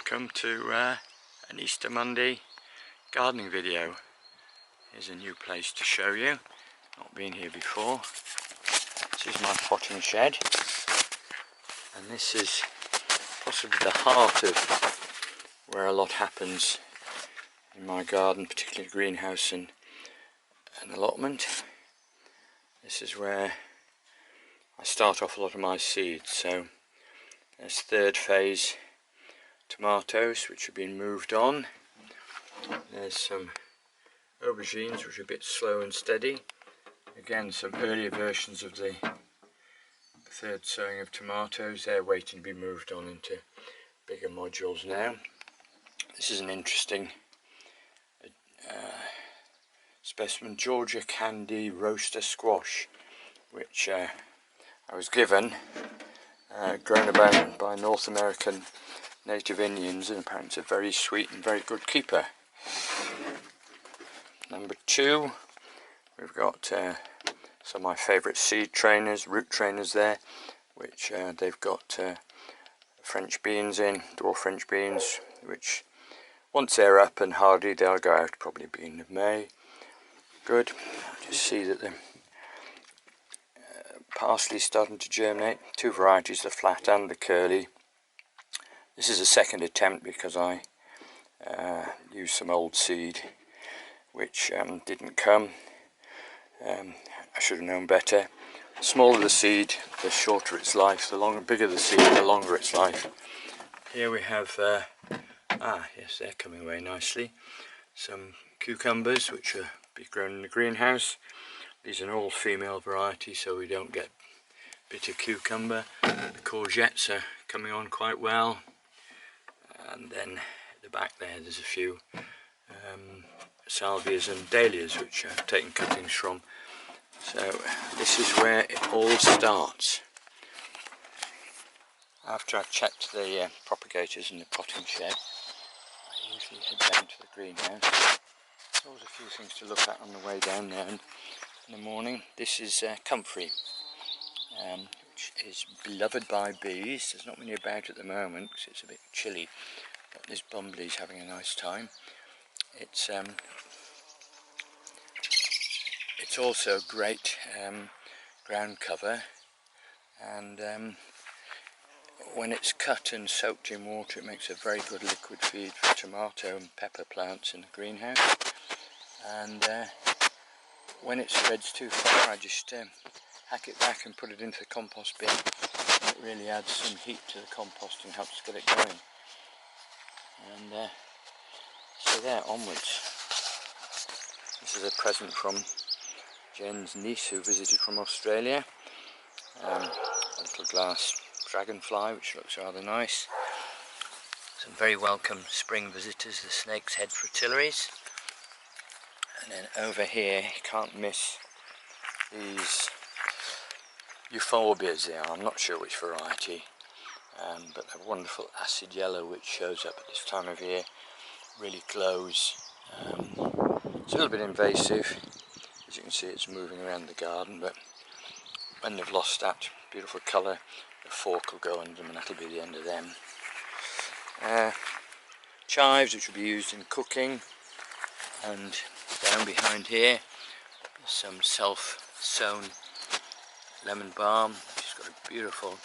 Welcome to an Easter Monday gardening video. Here's a new place to show you, not been here before. This is my potting shed, and this is possibly the heart of where a lot happens in my garden, particularly greenhouse and an allotment. This is where I start off a lot of my seeds. So there's third phase tomatoes which have been moved on. There's some aubergines which are a bit slow and steady. Again, some earlier versions of the third sowing of tomatoes. They're waiting to be moved on into bigger modules now. This is an interesting specimen, Georgia Candy Roaster Squash, which I was given, grown about by North American native Indians, and apparently it's a very sweet and very good keeper. Number two, we've got some of my favourite seed trainers, root trainers there, which they've got French beans in, dwarf French beans, which once they're up and hardy they'll go out probably beginning of May. Good. Just see that the parsley starting to germinate. Two varieties, the flat and the curly. This is a second attempt because I used some old seed which didn't come. I should have known better. The smaller the seed, the shorter its life. The bigger the seed, the longer its life. Here we have, yes, they're coming away nicely. Some cucumbers which are be grown in the greenhouse. These are an all-female variety, so we don't get bitter cucumber. The courgettes are coming on quite well. And then at the back there's a few salvias and dahlias which I've taken cuttings from. So this is where it all starts. After I've checked the propagators in the potting shed, I usually head down to the greenhouse. There's always a few things to look at on the way down there in the morning. This is comfrey, which is beloved by bees. There's not many about at the moment because it's a bit chilly, but this bumblebee's having a nice time. It's also great ground cover, and when it's cut and soaked in water it makes a very good liquid feed for tomato and pepper plants in the greenhouse. And when it spreads too far I just hack it back and put it into the compost bin. It really adds some heat to the compost and helps get it going. And so there, onwards. This is a present from Jen's niece who visited from Australia. A little glass dragonfly which looks rather nice. Some very welcome spring visitors, the Snake's Head Fritillaries. And then over here you can't miss these euphorbias. They are, I'm not sure which variety, but a wonderful acid yellow which shows up at this time of year, really glows. It's a little bit invasive, as you can see it's moving around the garden, but when they've lost that beautiful colour the fork will go under them and that'll be the end of them. Chives which will be used in cooking, and down behind here is some self-sown lemon balm, which has got a beautiful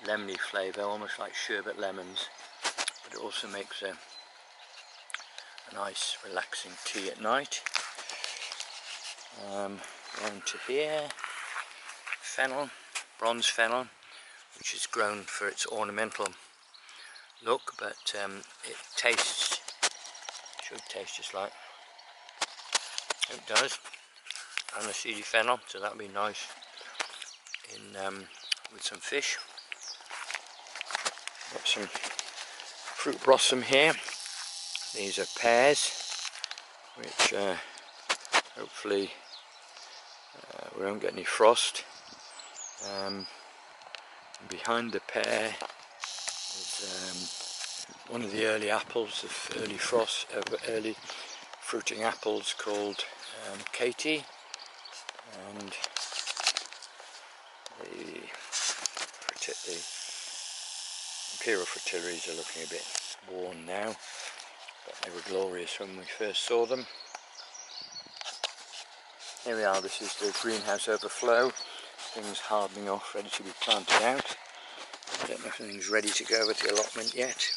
lemony flavour, almost like sherbet lemons, but it also makes a nice relaxing tea at night. On to here, fennel, bronze fennel, which is grown for its ornamental look, but it should taste just like it does aniseedy fennel, so that'll be nice in with some fish. Got some fruit blossom here. These are pears, which hopefully we won't get any frost. Behind the pear is one of the early apples, of early frost, early fruiting apples called Katie, and the imperial fritillaries are looking a bit worn now, but they were glorious when we first saw them. Here we are, this is the greenhouse overflow. Things hardening off, ready to be planted out. I don't know if anything's ready to go with the allotment yet.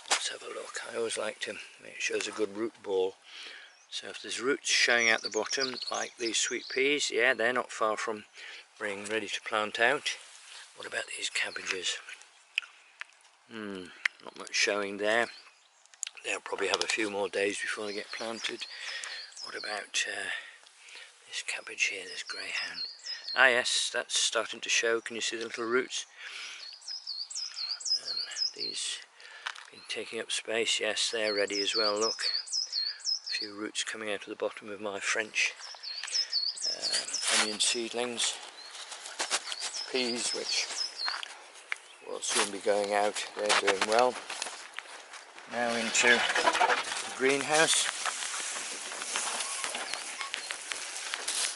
Let's have a look. I always like to make sure there's a good root ball. So if there's roots showing out the bottom, like these sweet peas, yeah, they're not far from being ready to plant out. What about these cabbages? Not much showing there. They'll probably have a few more days before they get planted. What about this cabbage here, this greyhound? Ah yes, that's starting to show. Can you see the little roots? These been taking up space. Yes, they're ready as well, look. A few roots coming out of the bottom of my French onion seedlings. Peas, which will soon be going out, they're doing well. Now into the greenhouse.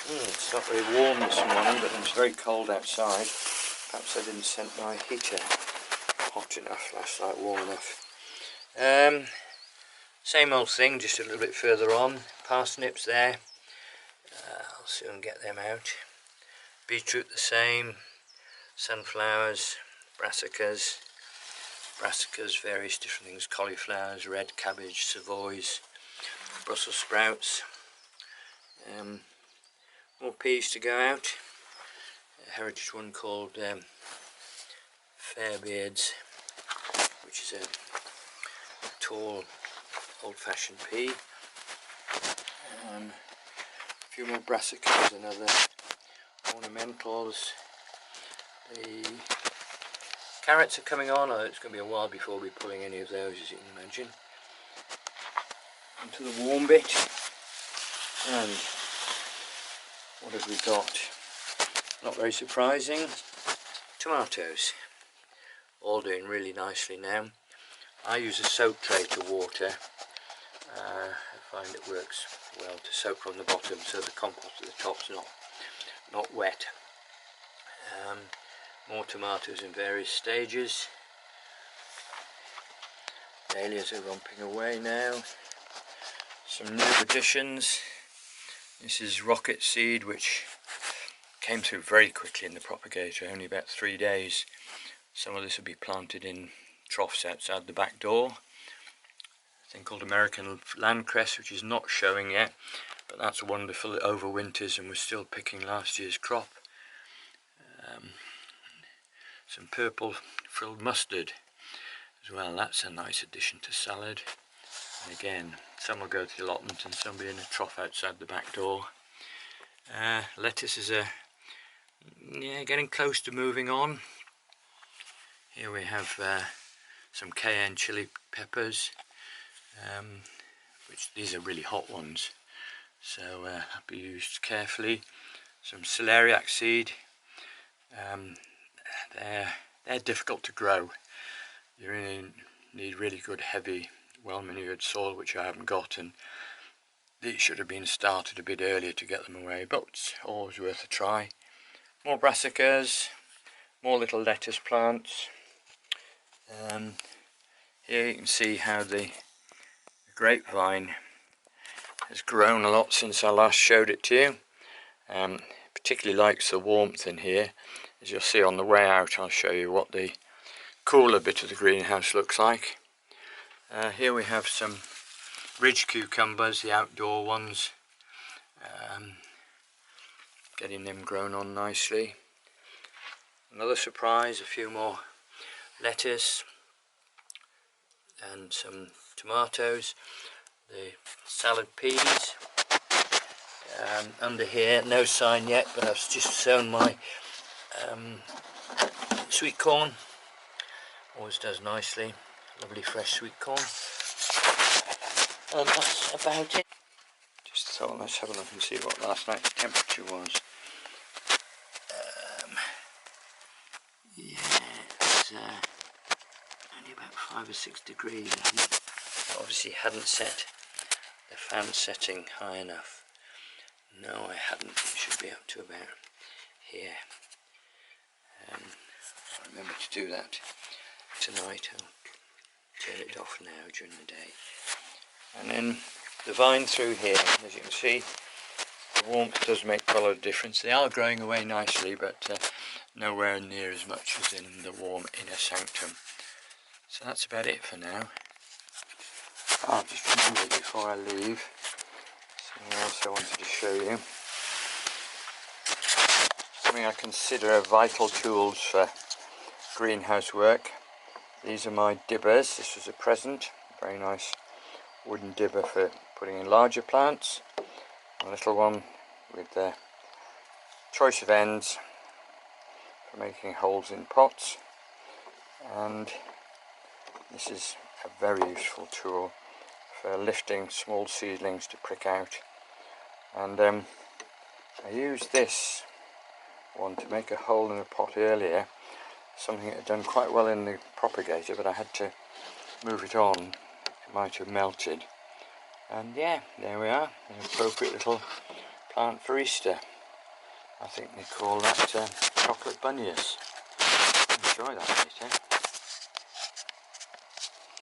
It's not very warm this morning, but it's very cold outside. Perhaps I didn't set my heater hot enough last night, warm enough. Same old thing, just a little bit further on. Parsnips there. I'll soon get them out. Beetroot the same. Sunflowers, brassicas, various different things. Cauliflowers, red cabbage, savoys, Brussels sprouts. More peas to go out. A heritage one called Fairbeards, which is a tall old-fashioned pea. A few more brassicas and other ornamentals. The carrots are coming on, although it's going to be a while before we're pulling any of those, as you can imagine. Into the warm bit. And what have we got? Not very surprising. Tomatoes. All doing really nicely now. I use a soak tray to water. I find it works well to soak from the bottom so the compost at the top's not wet. More tomatoes in various stages. Dahlias are romping away now. Some new additions. This is rocket seed, which came through very quickly in the propagator, only about 3 days. Some of this will be planted in troughs outside the back door. A thing called American Landcress, which is not showing yet, but that's wonderful. It overwinters and we're still picking last year's crop. Some purple frilled mustard as well. That's a nice addition to salad. And again, some will go to the allotment and some will be in a trough outside the back door. Lettuce is getting close to moving on. Here we have some cayenne chili peppers, which these are really hot ones, so have to be used carefully. Some celeriac seed. They're difficult to grow. You really need really good, heavy, well manured soil, which I haven't got, and these should have been started a bit earlier to get them away, but it's always worth a try. More brassicas, more little lettuce plants. Here you can see how the grapevine has grown a lot since I last showed it to you. Particularly likes the warmth in here. As you'll see on the way out, I'll show you what the cooler bit of the greenhouse looks like. Here we have some ridge cucumbers, the outdoor ones. Getting them grown on nicely. Another surprise, a few more lettuce and some tomatoes. The salad peas. Under here, no sign yet, but I've just sown my sweet corn. Always does nicely. Lovely fresh sweet corn. And that's about it. Just thought, let's have a look and see what last night's temperature was. It's only about 5 or 6 degrees. Obviously hadn't set the fan setting high enough. No, I hadn't. It should be up to about here. I'll remember to do that tonight. I'll turn it off now during the day. And then the vine through here, as you can see, the warmth does make quite a lot of difference. They are growing away nicely, but nowhere near as much as in the warm inner sanctum. So that's about it for now. I'll just remember before I leave something else I wanted to show you. Something I consider vital tools for greenhouse work. These are my dibbers. This was a present, very nice wooden dibber for putting in larger plants. A little one with the choice of ends for making holes in pots. And this is a very useful tool for lifting small seedlings to prick out. And I used this one to make a hole in a pot earlier, something that had done quite well in the propagator, but I had to move it on. It might have melted. And yeah, there we are, an appropriate little plant for Easter. I think they call that chocolate bunyas.